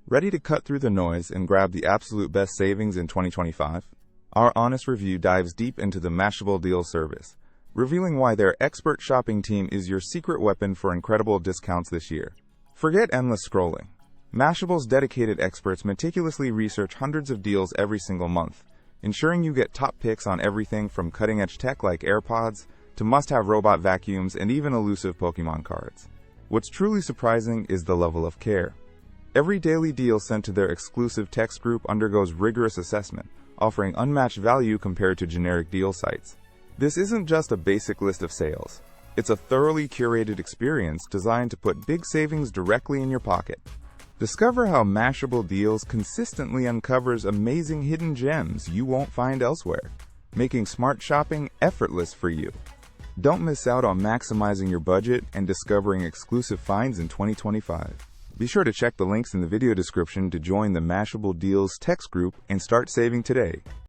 Ready to cut through the noise and grab the absolute best savings in 2025? Our honest review dives deep into the Mashable deal service, revealing why their expert shopping team is your secret weapon for incredible discounts this year. Forget endless scrolling. Mashable's dedicated experts meticulously research hundreds of deals every single month, ensuring you get top picks on everything from cutting-edge tech like AirPods to must-have robot vacuums and even elusive Pokemon cards. What's truly surprising is the level of care. Every daily deal sent to their exclusive text group undergoes rigorous assessment, offering unmatched value compared to generic deal sites. This isn't just a basic list of sales. It's a thoroughly curated experience designed to put big savings directly in your pocket. Discover how Mashable Deals consistently uncovers amazing hidden gems you won't find elsewhere, making smart shopping effortless for you. Don't miss out on maximizing your budget and discovering exclusive finds in 2025. Be sure to check the links in the video description to join the Mashable Deals text group and start saving today.